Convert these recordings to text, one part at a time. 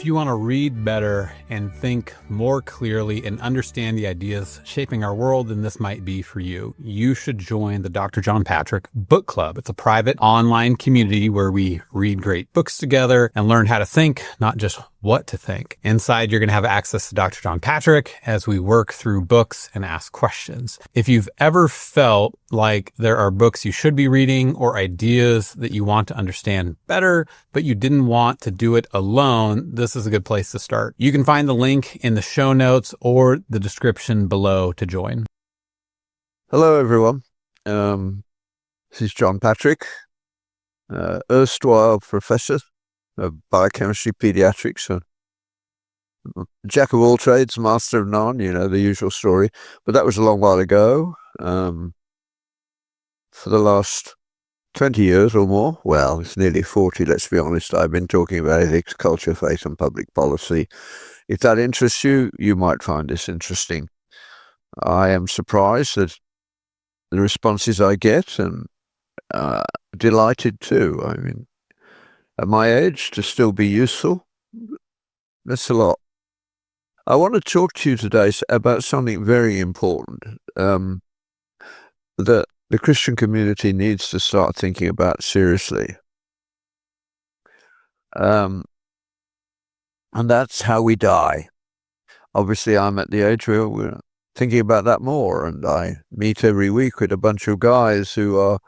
If you want to read better and think more clearly and understand the ideas shaping our world, then this might be for you. You should join the Dr. John Patrick Book Club. It's a private online community where we read great books together and learn how to think, not just what to think. Inside, you're going to have access to Dr. John Patrick as we work through books and ask questions. If you've ever felt like there are books you should be reading or ideas that you want to understand better, but you didn't want to do it alone, this is a good place to start. You can find the link in the show notes or the description below to join. Hello, everyone. This is John Patrick, erstwhile professor of biochemistry, pediatrics, jack of all trades, master of none, the usual story. But that was a long while ago. For the last 20 years or more, well, it's nearly 40, let's be honest, I've been talking about ethics, culture, faith, and public policy. If that interests you, you might find this interesting. I am surprised at the responses I get, and delighted too. I mean, at my age, to still be useful, that's a lot. I want to talk to you today about something very important that the Christian community needs to start thinking about seriously. And that's how we die. Obviously, I'm at the age where we're thinking about that more, and I meet every week with a bunch of guys who are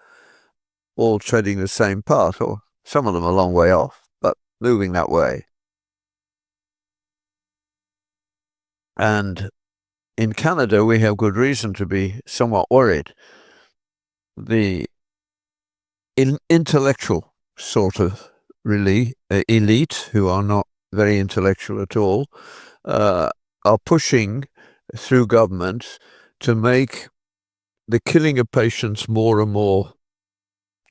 all treading the same path, or some of them a long way off, but moving that way. And in Canada, we have good reason to be somewhat worried. The intellectual sort of really elite, who are not very intellectual at all, are pushing through government to make the killing of patients more and more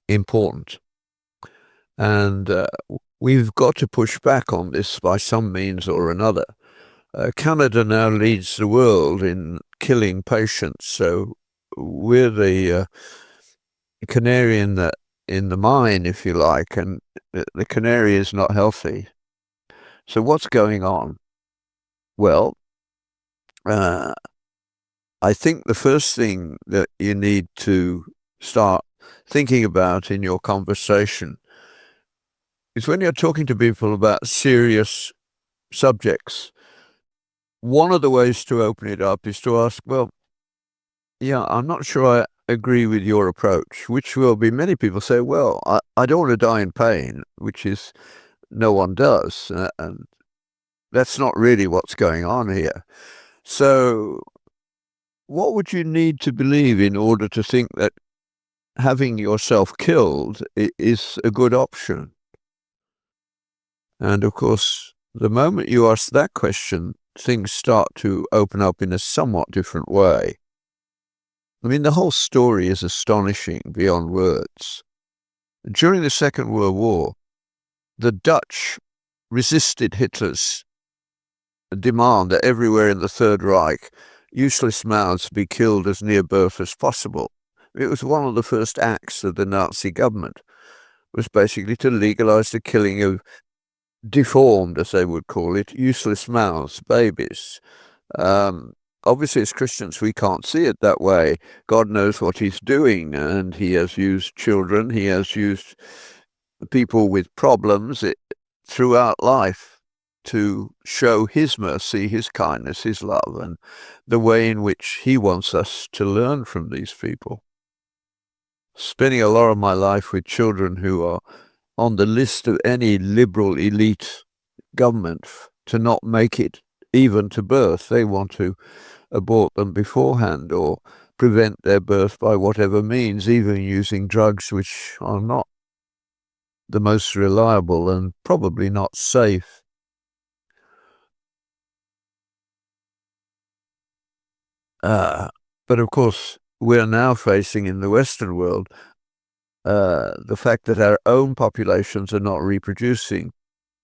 important. And we've got to push back on this by some means or another. Canada now leads the world in killing patients, so we're the canary in the mine, if you like, and the canary is not healthy. So what's going on? Well, I think the first thing that you need to start thinking about in your conversation is when you're talking to people about serious subjects, one of the ways to open it up is to ask, well, yeah, I'm not sure I agree with your approach, which will be many people say, well, I don't want to die in pain, which is no one does. And that's not really what's going on here. So what would you need to believe in order to think that having yourself killed is a good option? And of course, the moment you ask that question, things start to open up in a somewhat different way. I mean, the whole story is astonishing beyond words. During the Second World War, the Dutch resisted Hitler's demand that everywhere in the Third Reich, useless mouths be killed as near birth as possible. It was one of the first acts of the Nazi government, was basically to legalize the killing of deformed, as they would call it, useless mouths, babies. Obviously, as Christians, we can't see it that way. God knows what he's doing, and he has used children, he has used people with problems throughout life to show his mercy, his kindness, his love, and the way in which he wants us to learn from these people. Spending a lot of my life with children who are on the list of any liberal elite government to not make it even to birth. They want to abort them beforehand or prevent their birth by whatever means, even using drugs which are not the most reliable and probably not safe. But of course, we're now facing in the Western world the fact that our own populations are not reproducing.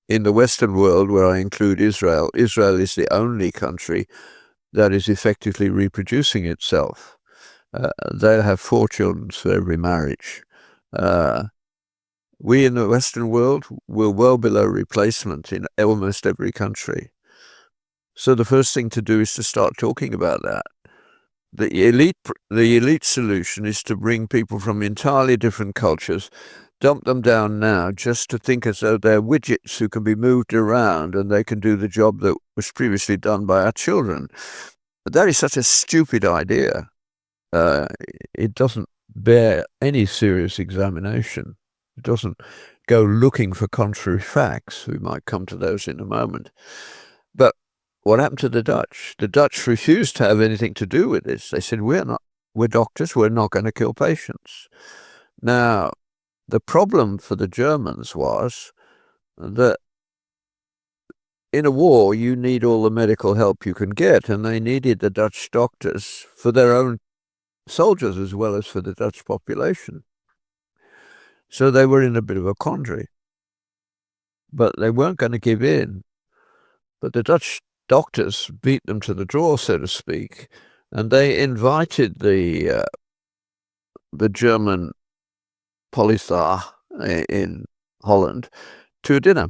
In the Western world, where I include Israel, Israel is the only country that is effectively reproducing itself. They have 4 children for every marriage. We in the Western world were well below replacement in almost every country. So the first thing to do is to start talking about that. The elite solution is to bring people from entirely different cultures, dump them down now just to think as though they're widgets who can be moved around and they can do the job that was previously done by our children. But that is such a stupid idea. It doesn't bear any serious examination. It doesn't go looking for contrary facts. We might come to those in a moment. But what happened to the Dutch? The Dutch refused to have anything to do with this. They said, we're doctors, we're not going to kill patients. Now, the problem for the Germans was that in a war, you need all the medical help you can get, and they needed the Dutch doctors for their own soldiers as well as for the Dutch population. So they were in a bit of a quandary. But they weren't going to give in. But the Dutch doctors beat them to the draw, so to speak, and they invited the German Polizei in Holland to a dinner.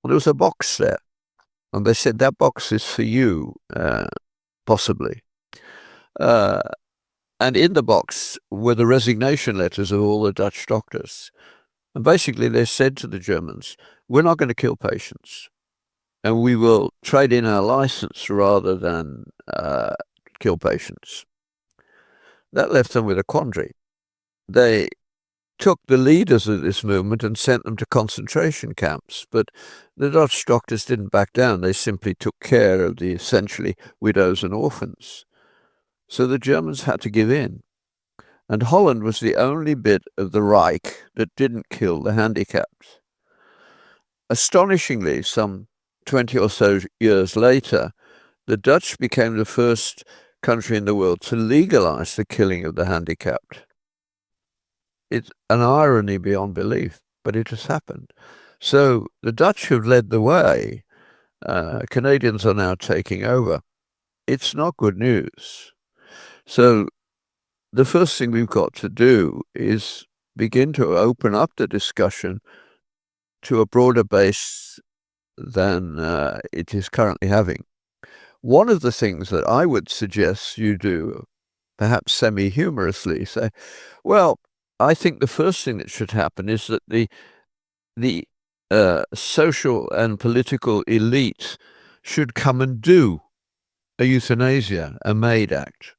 Well, there was a box there, and they said, that box is for you, possibly. And in the box were the resignation letters of all the Dutch doctors. And basically they said to the Germans, we're not going to kill patients, and we will trade in our license rather than kill patients. That left them with a quandary. They took the leaders of this movement and sent them to concentration camps, but the Dutch doctors didn't back down. They simply took care of the essentially widows and orphans. So the Germans had to give in. And Holland was the only bit of the Reich that didn't kill the handicapped. Astonishingly, some 20 or so years later, the Dutch became the first country in the world to legalize the killing of the handicapped. It's an irony beyond belief, but it has happened. So the Dutch have led the way. Canadians are now taking over. It's not good news. So the first thing we've got to do is begin to open up the discussion to a broader base than it is currently having. One of the things that I would suggest you do, perhaps semi-humorously, say, well, I think the first thing that should happen is that the social and political elite should come and do a euthanasia, a MAID Act,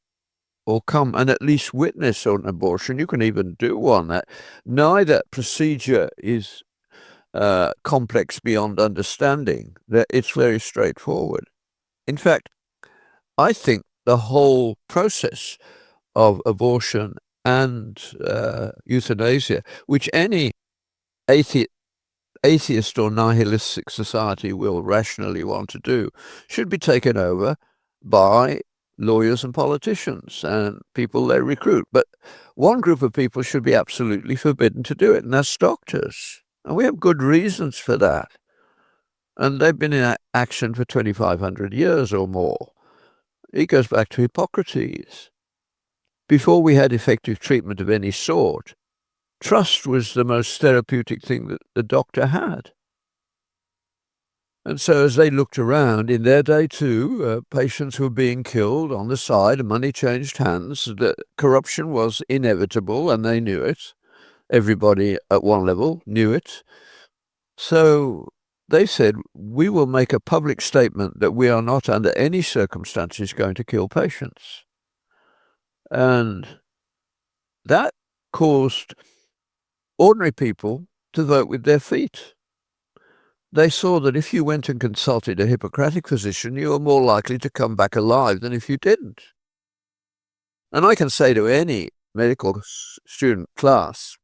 or come and at least witness an abortion. You can even do one. That neither procedure is complex beyond understanding. That it's very straightforward. In fact, I think the whole process of abortion and euthanasia, which any atheist or nihilistic society will rationally want to do, should be taken over by lawyers and politicians and people they recruit. But one group of people should be absolutely forbidden to do it, and that's doctors. And we have good reasons for that. And they've been in action for 2,500 years or more. It goes back to Hippocrates. Before we had effective treatment of any sort, trust was the most therapeutic thing that the doctor had. And so as they looked around, in their day too, patients were being killed on the side, money changed hands, the corruption was inevitable, and they knew it. Everybody at one level knew it. So they said, we will make a public statement that we are not under any circumstances going to kill patients. And that caused ordinary people to vote with their feet. They saw that if you went and consulted a Hippocratic physician, you were more likely to come back alive than if you didn't. And I can say to any medical student class,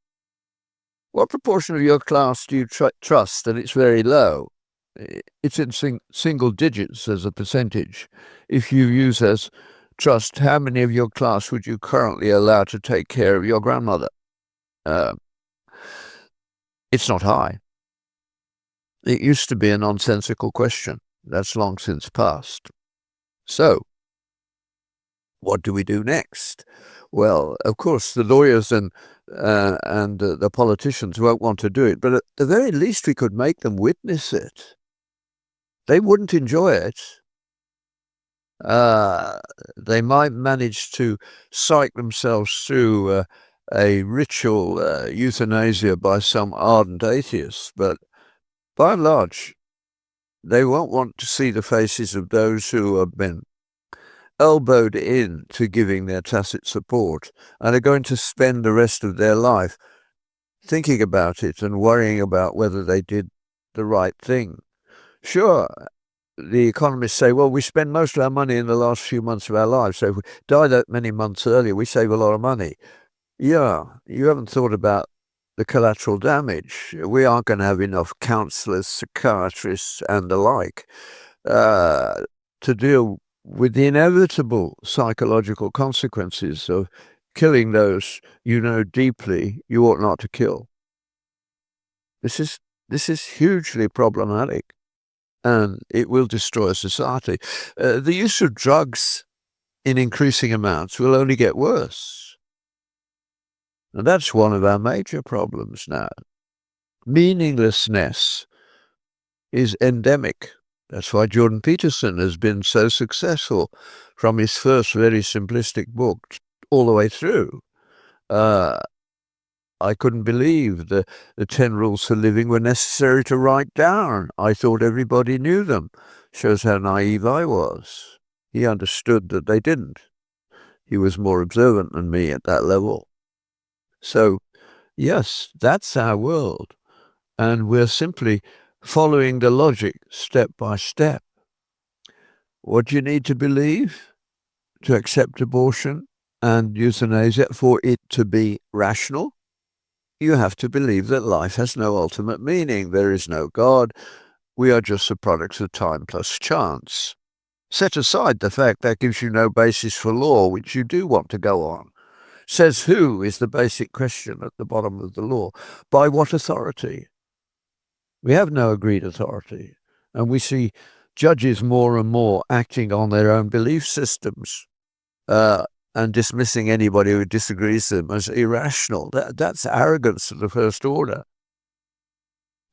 what proportion of your class do you trust? And it's very low. It's in single digits as a percentage. If you use as trust, how many of your class would you currently allow to take care of your grandmother? It's not high. It used to be a nonsensical question. That's long since past. So, What do we do next? Well, of course, the lawyers and the politicians won't want to do it, but at the very least we could make them witness it. They wouldn't enjoy it. They might manage to psych themselves through a ritual euthanasia by some ardent atheists, but by and large, they won't want to see the faces of those who have been elbowed into giving their tacit support and are going to spend the rest of their life thinking about it and worrying about whether they did the right thing. Sure, the economists say, well, we spend most of our money in the last few months of our lives, so if we die that many months earlier, we save a lot of money. Yeah, you haven't thought about the collateral damage. We aren't going to have enough counsellors, psychiatrists, and the like to deal with the inevitable psychological consequences of killing those you know deeply you ought not to kill. This is hugely problematic, and it will destroy society. The use of drugs in increasing amounts will only get worse. And that's one of our major problems now. Meaninglessness is endemic. That's why Jordan Peterson has been so successful from his first very simplistic book all the way through. I couldn't believe the 10 rules for living were necessary to write down. I thought everybody knew them. Shows how naive I was. He understood that they didn't. He was more observant than me at that level. So, yes, that's our world. And we're simply following the logic step by step. What do you need to believe to accept abortion and euthanasia for it to be rational? You have to believe that life has no ultimate meaning. There is no God. We are just the products of time plus chance. Set aside the fact that gives you no basis for law, which you do want to go on. Says who is the basic question at the bottom of the law. By what authority? We have no agreed authority, and we see judges more and more acting on their own belief systems and dismissing anybody who disagrees with them as irrational. That's arrogance of the first order.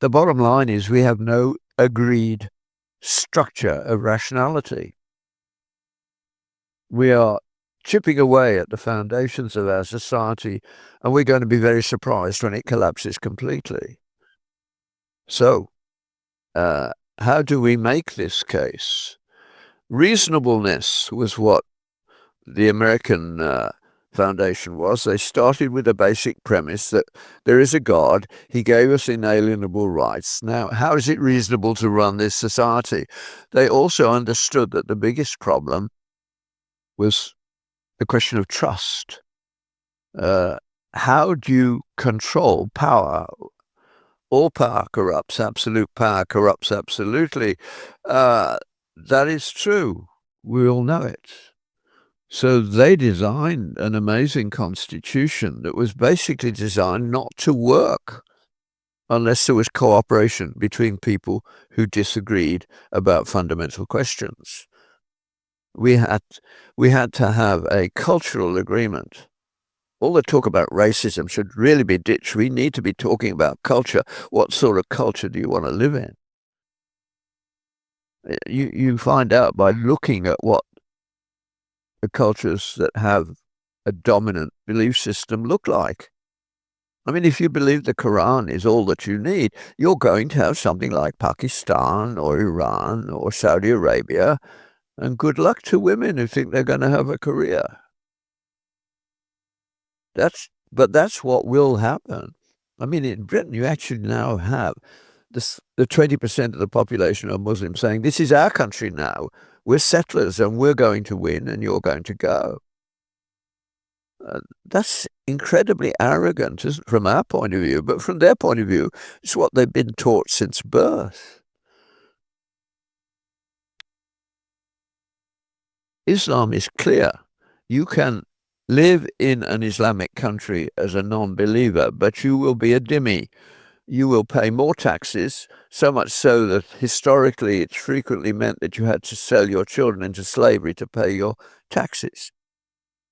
The bottom line is we have no agreed structure of rationality. We are chipping away at the foundations of our society, and we're going to be very surprised when it collapses completely. So, how do we make this case? Reasonableness was what the American foundation was. They started with a basic premise that there is a God. He gave us inalienable rights. Now, how is it reasonable to run this society? They also understood that the biggest problem was the question of trust. How do you control power? All power corrupts. Absolute power corrupts absolutely. That is true. We all know it. So they designed an amazing constitution that was basically designed not to work unless there was cooperation between people who disagreed about fundamental questions. We had to have a cultural agreement. All the talk about racism should really be ditched. We need to be talking about culture. What sort of culture do you want to live in? You find out by looking at what the cultures that have a dominant belief system look like. I mean, if you believe the Quran is all that you need, you're going to have something like Pakistan or Iran or Saudi Arabia, and good luck to women who think they're going to have a career. But that's what will happen. I mean, in Britain, you actually now have the 20% of the population are Muslims saying, this is our country now. We're settlers and we're going to win and you're going to go. That's incredibly arrogant from our point of view, but from their point of view, it's what they've been taught since birth. Islam is clear. You can live in an Islamic country as a non-believer, but you will be a dhimmi. You will pay more taxes, so much so that historically it's frequently meant that you had to sell your children into slavery to pay your taxes.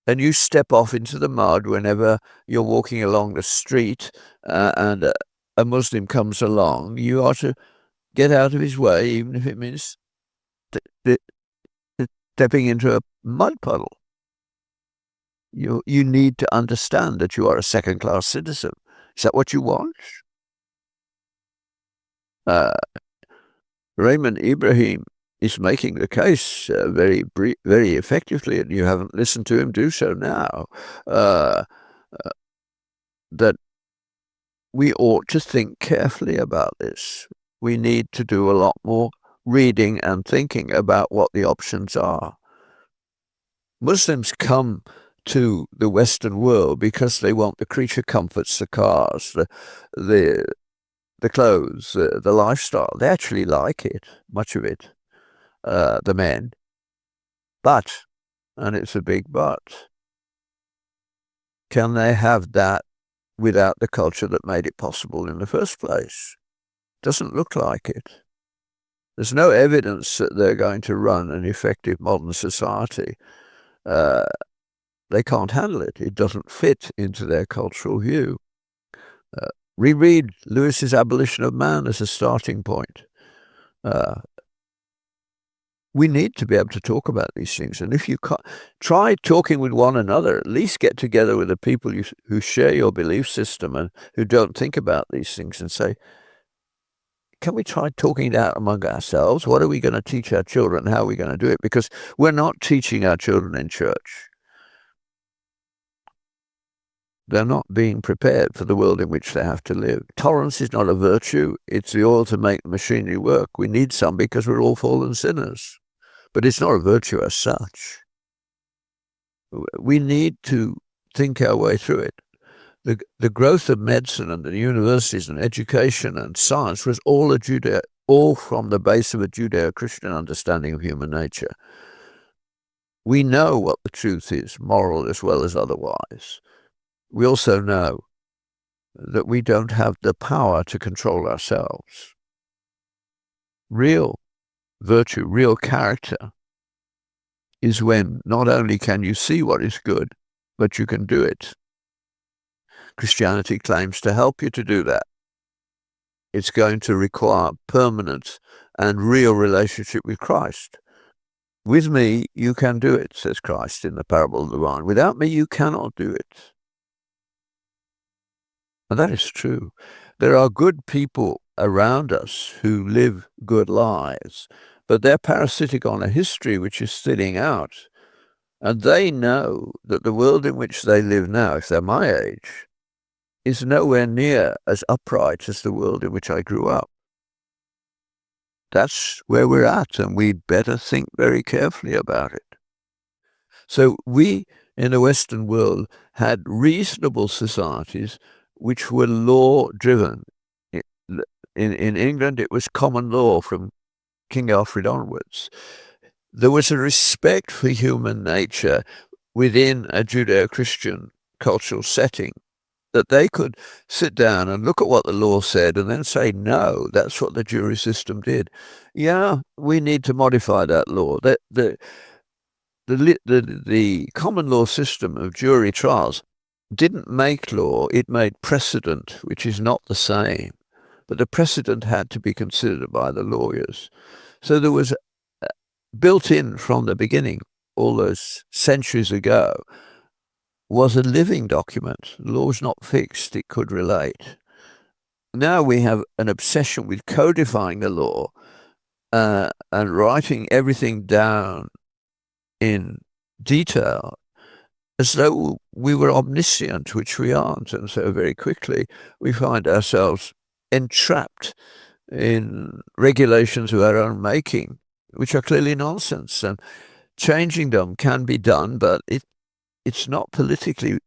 and you step off into the mud whenever you're walking along the street and a Muslim comes along, you are to get out of his way, even if it means stepping into a mud puddle. You need to understand that you are a second-class citizen. Is that what you want? Raymond Ibrahim is making the case very effectively, and you haven't listened to him do so now, that we ought to think carefully about this. We need to do a lot more reading and thinking about what the options are. Muslims come to the Western world because they want the creature comforts, the cars, the clothes, the lifestyle. They actually like it, much of it, the men. But, and it's a big but, can they have that without the culture that made it possible in the first place? Doesn't look like it. There's no evidence that they're going to run an effective modern society. They can't handle it. It doesn't fit into their cultural view. Reread Lewis's Abolition of Man as a starting point. We need to be able to talk about these things. And if you can't, try talking with one another. At least get together with the people who share your belief system and who don't think about these things and say, can we try talking it out among ourselves? What are we going to teach our children? How are we going to do it? Because we're not teaching our children in church. They're not being prepared for the world in which they have to live. Tolerance is not a virtue. It's the oil to make the machinery work. We need some because we're all fallen sinners. But it's not a virtue as such. We need to think our way through it. The growth of medicine and the universities and education and science was all from the base of a Judeo-Christian understanding of human nature. We know what the truth is, moral as well as otherwise. We also know that we don't have the power to control ourselves. Real virtue, real character is when not only can you see what is good, but you can do it. Christianity claims to help you to do that. It's going to require permanent and real relationship with Christ. With me, you can do it, says Christ in the parable of the vine. Without me, you cannot do it. And that is true. There are good people around us who live good lives, but they're parasitic on a history which is thinning out. And they know that the world in which they live now, if they're my age, is nowhere near as upright as the world in which I grew up. That's where we're at, and we'd better think very carefully about it. So we, in the Western world, had reasonable societies which were law-driven. In England, it was common law from King Alfred onwards. There was a respect for human nature within a Judeo-Christian cultural setting, that they could sit down and look at what the law said and then say, no, that's what the jury system did. Yeah, we need to modify that law. The common law system of jury trials didn't make law, it made precedent, which is not the same. But the precedent had to be considered by the lawyers. So there was built in from the beginning, all those centuries ago, was a living document. The law was not fixed, it could relate. Now we have an obsession with codifying the law and writing everything down in detail as though we were omniscient, which we aren't. And so very quickly we find ourselves entrapped in regulations of our own making, which are clearly nonsense. And changing them can be done, but it's not politically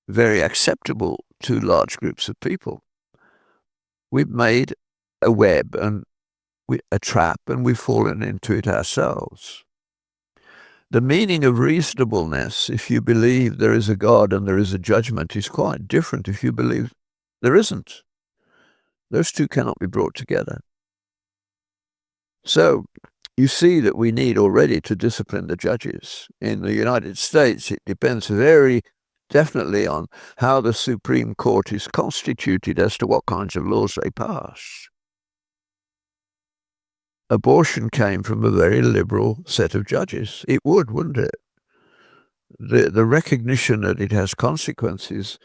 very acceptable to large groups of people. We've made a web and a trap, and we've fallen into it ourselves. The meaning of reasonableness, if you believe there is a God and there is a judgment, is quite different if you believe there isn't. Those two cannot be brought together. So you see that we need already to discipline the judges. In the United States, it depends very definitely on how the Supreme Court is constituted as to what kinds of laws they pass. Abortion came from a very liberal set of judges. It would, wouldn't it? The recognition that it has consequences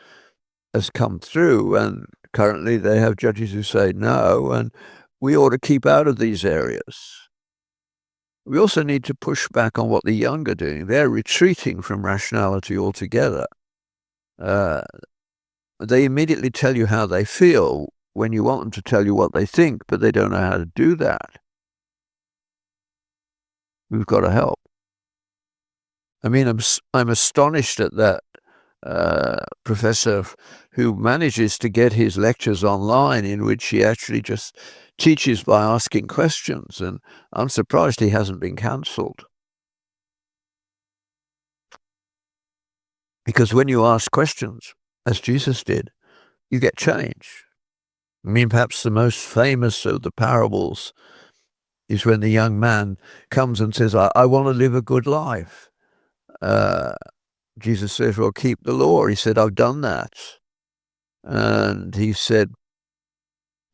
has come through, and currently they have judges who say no, and we ought to keep out of these areas. We also need to push back on what the young are doing. They're retreating from rationality altogether. They immediately tell you how they feel when you want them to tell you what they think, but they don't know how to do that. We've got to help. I mean, I'm astonished at that professor who manages to get his lectures online, in which he actually just teaches by asking questions, and I'm surprised he hasn't been cancelled. Because when you ask questions, as Jesus did, you get change. I mean, perhaps the most famous of the parables is when the young man comes and says, I want to live a good life. Jesus says, well, keep the law. He said, I've done that. And he said,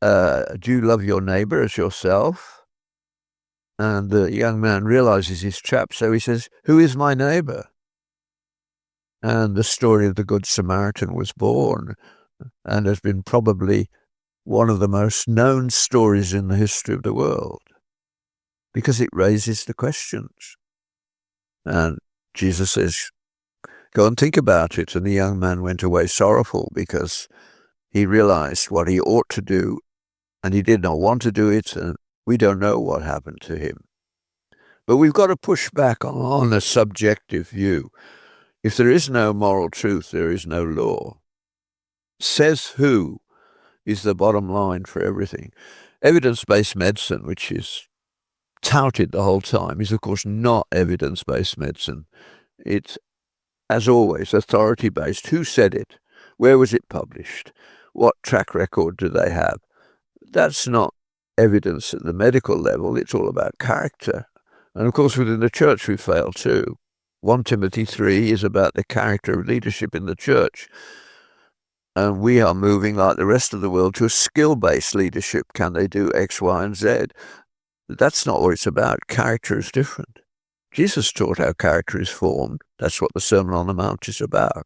do you love your neighbor as yourself? And the young man realizes he's trapped, so he says, who is my neighbor? And the story of the Good Samaritan was born, and has been probably one of the most known stories in the history of the world, because it raises the questions. And Jesus says, go and think about it. And the young man went away sorrowful, because he realized what he ought to do, and he did not want to do it, and we don't know what happened to him. But we've got to push back on a subjective view. If there is no moral truth, there is no law. Says who is the bottom line for everything. Evidence-based medicine, which is touted the whole time, is of course not evidence-based medicine. It's, as always, authority-based. Who said it? Where was it published? What track record do they have? That's not evidence at the medical level. It's all about character. And of course, within the church, we fail too. 1 Timothy 3 is about the character of leadership in the church. And we are moving, like the rest of the world, to a skill-based leadership. Can they do X, Y, and Z? That's not what it's about. Character is different. Jesus taught how character is formed. That's what the Sermon on the Mount is about.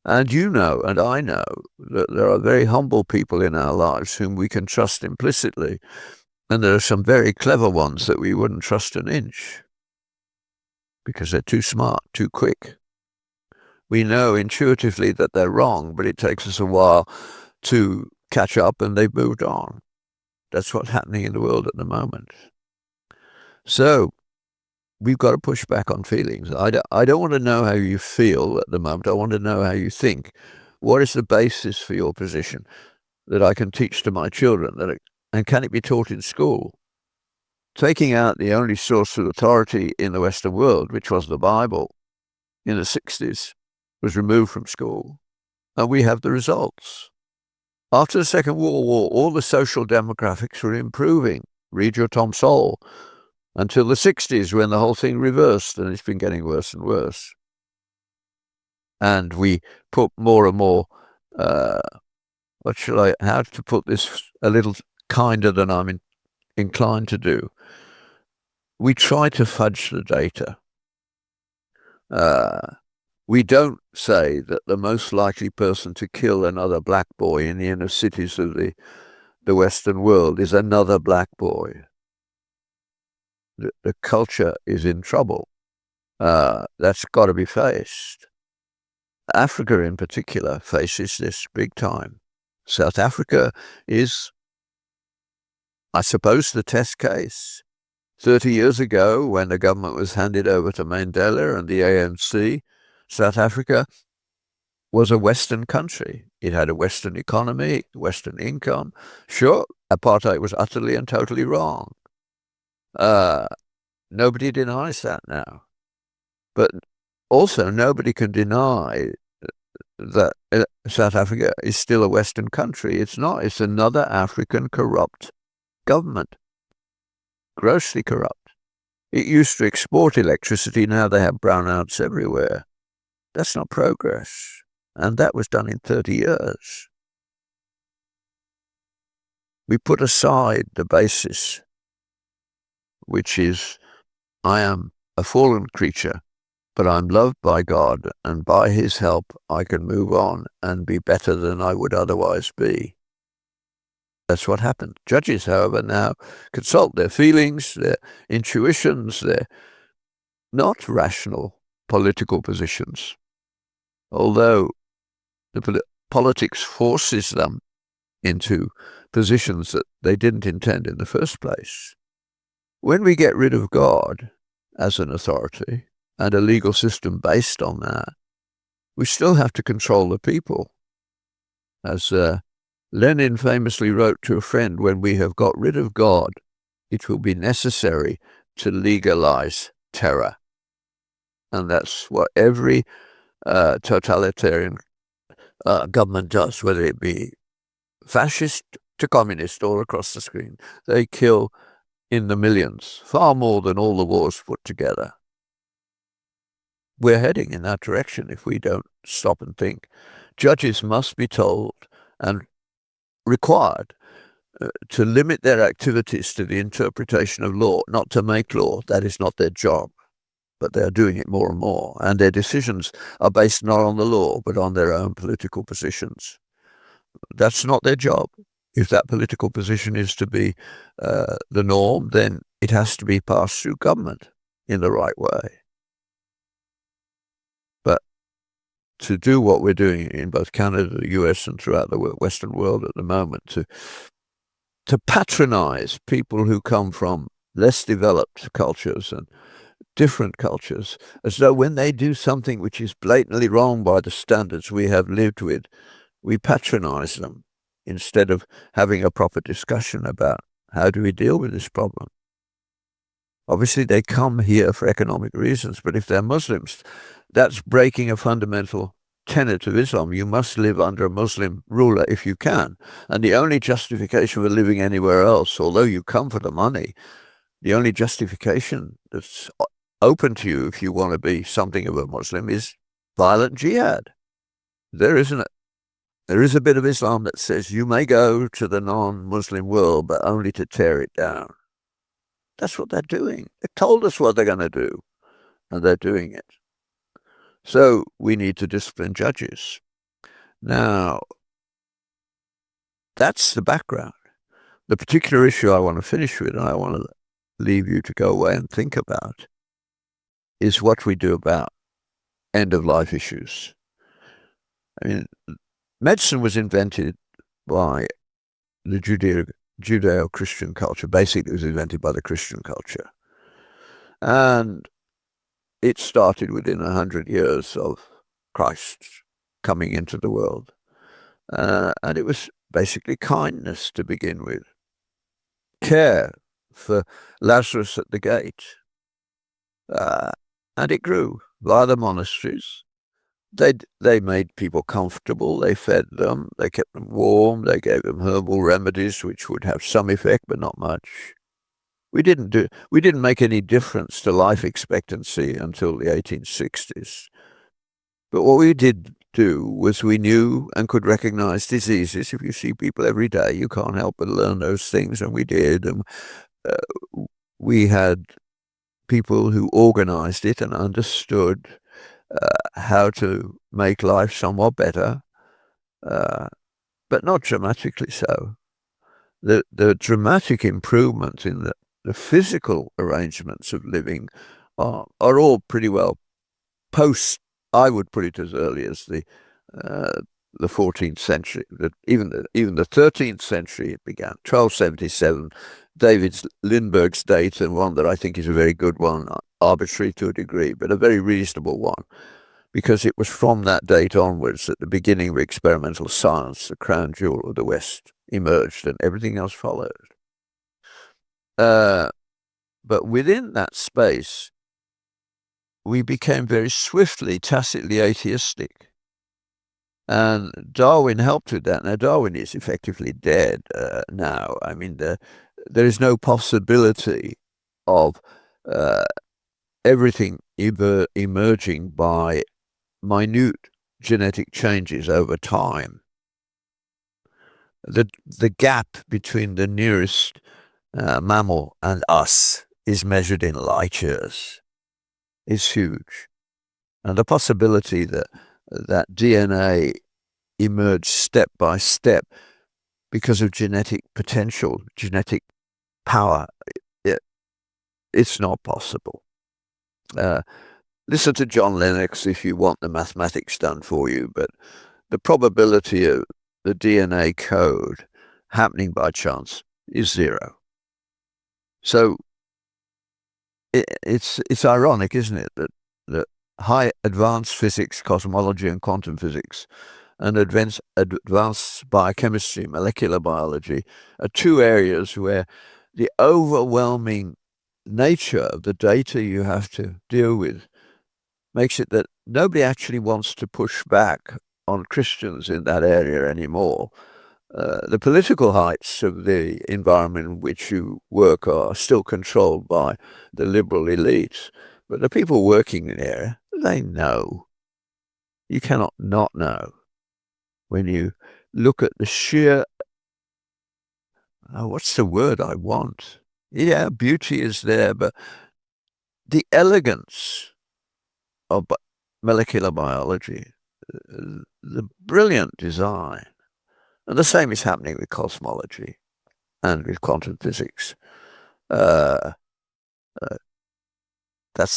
And you know, and I know, that there are very humble people in our lives whom we can trust implicitly. And there are some very clever ones that we wouldn't trust an inch, because they're too smart, too quick. We know intuitively that they're wrong, but it takes us a while to catch up, and they've moved on. That's what's happening in the world at the moment. So we've got to push back on feelings. I don't want to know how you feel at the moment. I want to know how you think. What is the basis for your position that I can teach to my children? And can it be taught in school? Taking out the only source of authority in the Western world, which was the Bible, in the 60s, was removed from school. And we have the results. After the Second World War, all the social demographics were improving. Read your Tom Sowell. Until the 60s, when the whole thing reversed, and it's been getting worse and worse. And we put more and more, how to put this a little kinder than I'm inclined to do. We try to fudge the data. We don't say that the most likely person to kill another black boy in the inner cities of the Western world is another black boy. The culture is in trouble. That's got to be faced. Africa in particular faces this big time. South Africa is, I suppose, the test case. 30 years ago, when the government was handed over to Mandela and the ANC, South Africa was a Western country. It had a Western economy, Western income. Sure, apartheid was utterly and totally wrong. Nobody denies that now. But also, nobody can deny that South Africa is still a Western country. It's not. It's another African corrupt government. grossly corrupt. It used to export electricity, now they have brownouts everywhere. That's not progress. And that was done in 30 years. We put aside the basis, which is, I am a fallen creature, but I'm loved by God, and by his help I can move on and be better than I would otherwise be. That's what happened. Judges, however, now consult their feelings, their intuitions, their not rational political positions. Although the politics forces them into positions that they didn't intend in the first place. When we get rid of God as an authority and a legal system based on that, we still have to control the people. As Lenin famously wrote to a friend, when we have got rid of God, it will be necessary to legalize terror. And that's what every totalitarian government does, whether it be fascist to communist or across the screen. They kill in the millions, far more than all the wars put together. We're heading in that direction if we don't stop and think. Judges must be told and required to limit their activities to the interpretation of law, not to make law. That is not their job, but they're doing it more and more. And their decisions are based not on the law, but on their own political positions. That's not their job. If that political position is to be the norm, then it has to be passed through government in the right way. But to do what we're doing in both Canada, the US, and throughout the Western world at the moment, to patronize people who come from less developed cultures and different cultures, as though when they do something which is blatantly wrong by the standards we have lived with, we patronize them instead of having a proper discussion about how do we deal with this problem. Obviously, they come here for economic reasons, but if they're Muslims, that's breaking a fundamental tenet of Islam. You must live under a Muslim ruler if you can. And the only justification for living anywhere else, although you come for the money, the only justification that's open to you if you want to be something of a Muslim is violent jihad. There is a bit of Islam that says you may go to the non-Muslim world, but only to tear it down. That's what they're doing. They told us what they're going to do, and they're doing it. So we need to discipline judges. Now, that's the background. The particular issue I want to finish with, and I want to leave you to go away and think about, is what we do about end-of-life issues. I mean, medicine was invented by the Judeo-Christian culture. Basically, it was invented by the Christian culture. And it started within 100 years of Christ coming into the world. And it was basically kindness to begin with. Care for Lazarus at the gate. And it grew via the monasteries. They made people comfortable. They fed them. They kept them warm. They gave them herbal remedies, which would have some effect, but not much. We didn't make any difference to life expectancy until the 1860s. But what we did do was we knew and could recognize diseases. If you see people every day, you can't help but learn those things, and we did. And we had people who organized it and understood how to make life somewhat better, but not dramatically so. The dramatic improvement in the physical arrangements of living are all pretty well post, I would put it as early as the 14th century. Even the 13th century it began, 1277. David Lindbergh's date, and one that I think is a very good one, arbitrary to a degree, but a very reasonable one, because it was from that date onwards that the beginning of experimental science, the crown jewel of the West, emerged, and everything else followed. But within that space, we became very swiftly, tacitly atheistic. And Darwin helped with that. Now, Darwin is effectively dead now. I mean, there is no possibility of everything emerging by minute genetic changes over time. The gap between the nearest mammal and us is measured in light years. It's huge. And the possibility that DNA emerged step by step because of genetic potential, genetic power, it's not possible. Listen to John Lennox if you want the mathematics done for you, but the probability of the DNA code happening by chance is zero. So it's ironic, isn't it, that high advanced physics, cosmology, and quantum physics, and advanced biochemistry, molecular biology, are two areas where the overwhelming nature of the data you have to deal with makes it that nobody actually wants to push back on Christians in that area anymore. The political heights of the environment in which you work are still controlled by the liberal elites, but the people working there, they know. You cannot not know when you look at the sheer, what's the word I want? Yeah, beauty is there, but the elegance of molecular biology, the brilliant design, and the same is happening with cosmology and with quantum physics. That's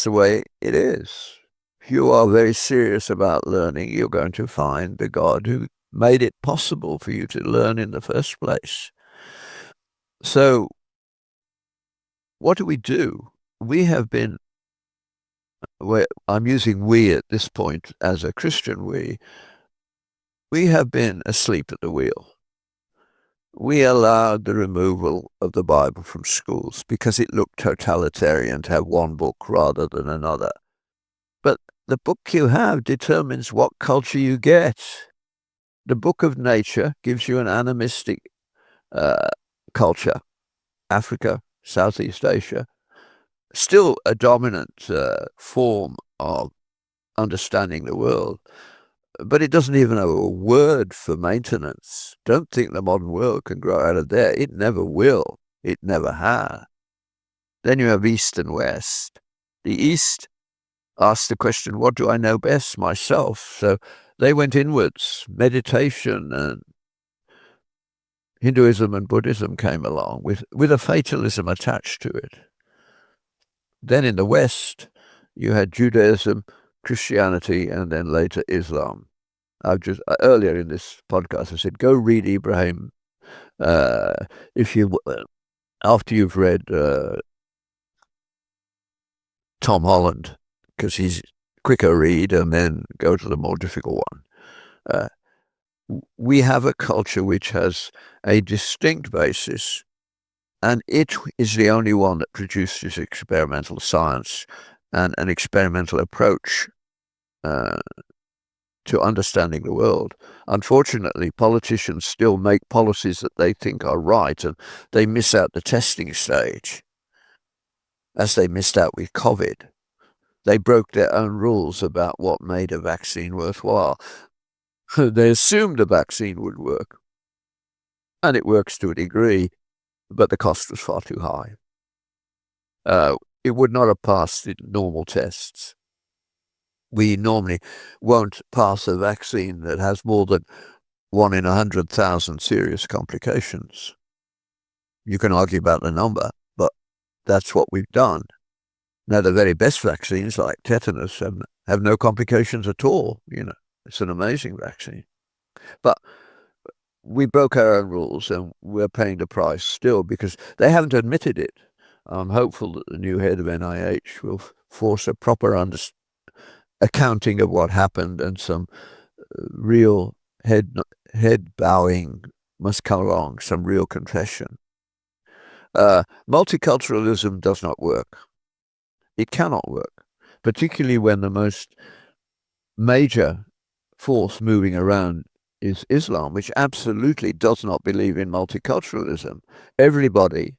the way it is. If you are very serious about learning, you're going to find the God who made it possible for you to learn in the first place. So, what do? We have been, I'm using we at this point as a Christian we have been asleep at the wheel. We allowed the removal of the Bible from schools because it looked totalitarian to have one book rather than another. But the book you have determines what culture you get. The book of nature gives you an animistic culture. Africa, Southeast Asia, still a dominant form of understanding the world. But it doesn't even have a word for maintenance. Don't think the modern world can grow out of there. It never will. It never has. Then you have East and West. The East asked the question, what do I know best? Myself. So they went inwards. Meditation and Hinduism and Buddhism came along with a fatalism attached to it. Then in the West, you had Judaism, Christianity, and then later Islam. Earlier in this podcast, I said, go read Ibrahim after you've read Tom Holland, because he's quicker read, and then go to the more difficult one. We have a culture which has a distinct basis, and it is the only one that produces experimental science and an experimental approach to understanding the world. Unfortunately, politicians still make policies that they think are right, and they miss out the testing stage, as they missed out with COVID. They broke their own rules about what made a vaccine worthwhile. They assumed a vaccine would work, and it works to a degree, but the cost was far too high. It would not have passed the normal tests. We normally won't pass a vaccine that has more than 1 in 100,000 serious complications. You can argue about the number, but that's what we've done. Now, the very best vaccines, like tetanus, have no complications at all. It's an amazing vaccine. But we broke our own rules, and we're paying the price still because they haven't admitted it. I'm hopeful that the new head of NIH will force a proper accounting of what happened, and some real head bowing must come along, some real confession. Multiculturalism does not work. It cannot work, particularly when the most major force moving around is Islam, which absolutely does not believe in multiculturalism. Everybody,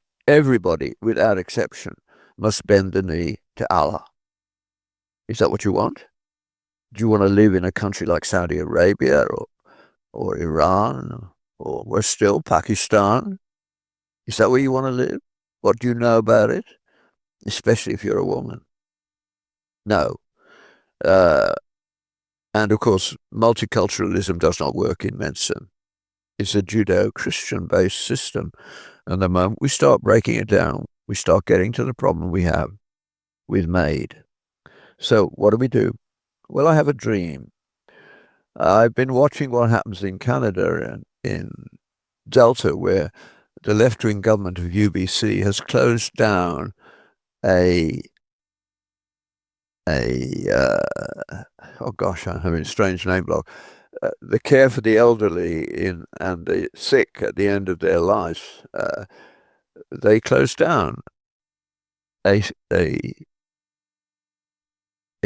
without exception, must bend the knee to Allah. Is that what you want? Do you want to live in a country like Saudi Arabia or Iran or worse still, Pakistan? Is that where you want to live? What do you know about it? Especially if you're a woman. No. And of course, multiculturalism does not work in medicine. It's a Judeo-Christian based system. And the moment we start breaking it down, we start getting to the problem we have with MAID. So what do? Well, I have a dream. I've been watching what happens in Canada and in Delta, where the left-wing government of UBC has closed down oh gosh, I'm having a strange name block. The care for the elderly and the sick at the end of their life. They closed down a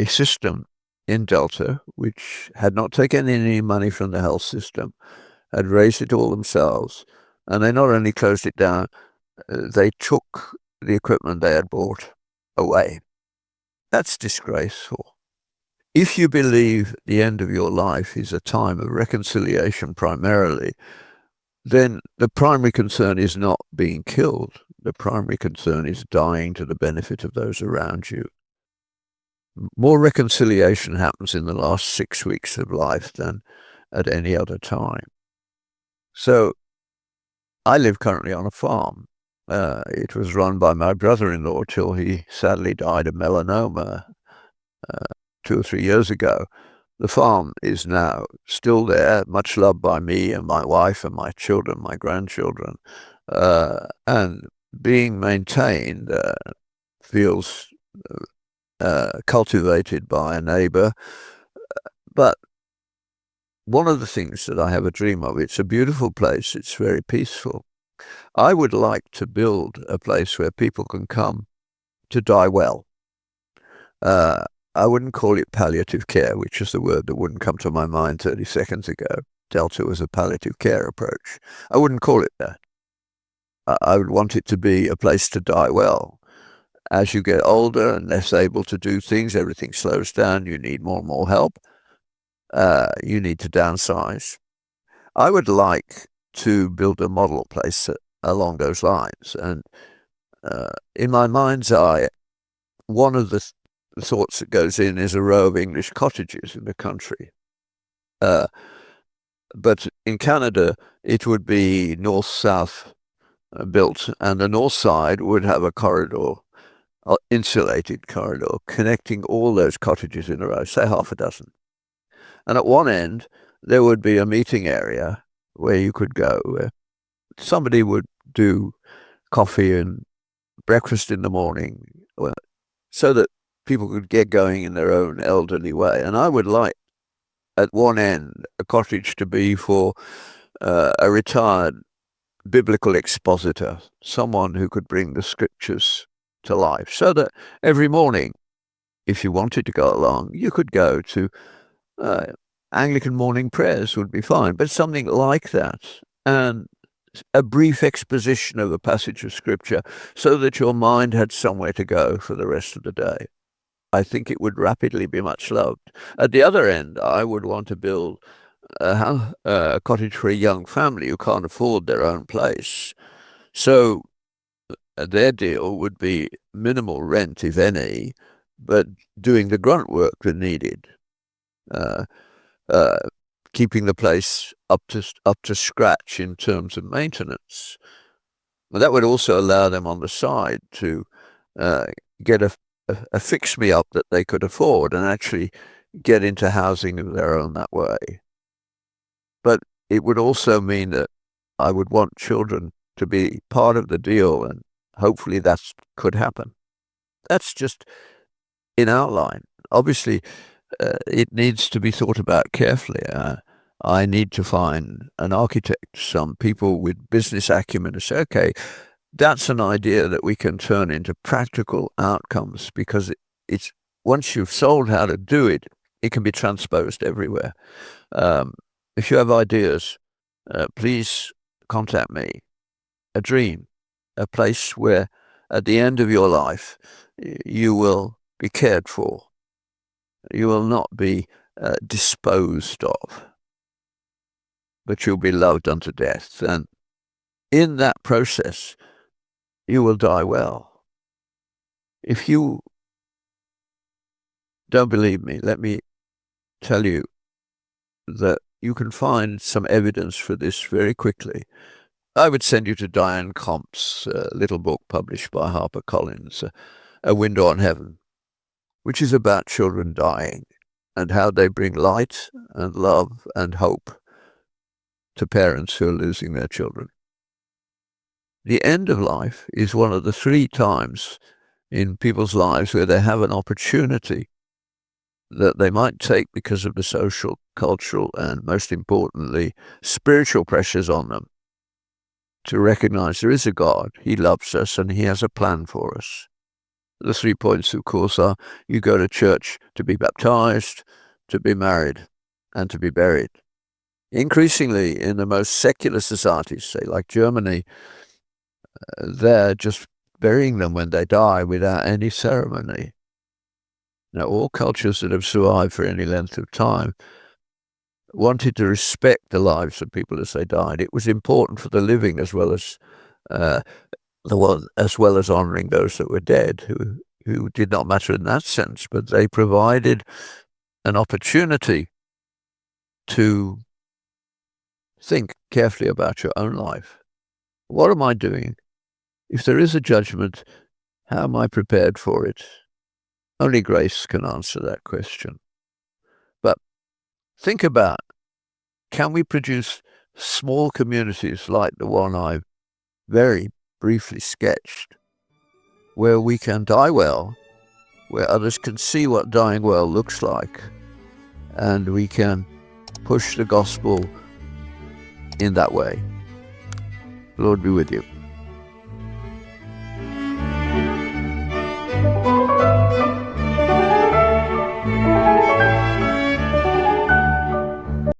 system in Delta which had not taken any money from the health system, had raised it all themselves, and they not only closed it down, they took the equipment they had bought away. That's disgraceful. If you believe the end of your life is a time of reconciliation primarily, then the primary concern is not being killed. The primary concern is dying to the benefit of those around you. More reconciliation happens in the last 6 weeks of life than at any other time. So I live currently on a farm. It was run by my brother-in-law till he sadly died of melanoma 2 or 3 years ago. The farm is now still there, much loved by me and my wife and my children, my grandchildren, and being maintained feels cultivated by a neighbor. But one of the things that I have a dream of, it's a beautiful place, it's very peaceful. I would like to build a place where people can come to die well. I wouldn't call it palliative care, which is the word that wouldn't come to my mind 30 seconds ago. Delta was a palliative care approach. I wouldn't call it that. I would want it to be a place to die well. As you get older and less able to do things, everything slows down, you need more and more help. You need to downsize. I would like to build a model place along those lines. And in my mind's eye, one of the thoughts that goes in is a row of English cottages in the country. But in Canada, it would be north-south built, and the north side would have a corridor, insulated corridor, connecting all those cottages in a row, say half a dozen. And at one end, there would be a meeting area where you could go, where somebody would do coffee and breakfast in the morning, so that people could get going in their own elderly way. And I would like, at one end, a cottage to be for a retired biblical expositor, someone who could bring the scriptures to life, so that every morning, if you wanted to go along, you could go to Anglican morning prayers would be fine, but something like that, and a brief exposition of a passage of scripture so that your mind had somewhere to go for the rest of the day. I think it would rapidly be much loved. At the other end, I would want to build a cottage for a young family who can't afford their own place. So their deal would be minimal rent, if any, but doing the grunt work that needed. Keeping the place up to scratch in terms of maintenance. But that would also allow them on the side to get a fix-me-up that they could afford and actually get into housing of their own that way. But it would also mean that I would want children to be part of the deal, and hopefully that could happen. That's just in outline. Obviously, it needs to be thought about carefully. I need to find an architect, some people with business acumen to say, okay, that's an idea that we can turn into practical outcomes, because it's once you've sold how to do it, it can be transposed everywhere. If you have ideas, please contact me. A dream, a place where at the end of your life, you will be cared for. You will not be disposed of, but you'll be loved unto death. And in that process, you will die well. If you don't believe me, let me tell you that you can find some evidence for this very quickly. I would send you to Diane Compt's little book published by HarperCollins, A Window on Heaven, which is about children dying and how they bring light and love and hope to parents who are losing their children. The end of life is one of the 3 times in people's lives where they have an opportunity that they might take because of the social, cultural, and most importantly, spiritual pressures on them to recognize there is a God, He loves us, and He has a plan for us. The 3 points, of course, are you go to church to be baptized, to be married, and to be buried. Increasingly, in the most secular societies, say like Germany, they're just burying them when they die without any ceremony. Now, all cultures that have survived for any length of time wanted to respect the lives of people as they died. It was important for the living as well as honouring those that were dead, who did not matter in that sense, but they provided an opportunity to think carefully about your own life. What am I doing? If there is a judgment, how am I prepared for it? Only grace can answer that question. But think about, can we produce small communities like the one I've very briefly sketched, where we can die well, where others can see what dying well looks like, and we can push the gospel in that way? Lord be with you.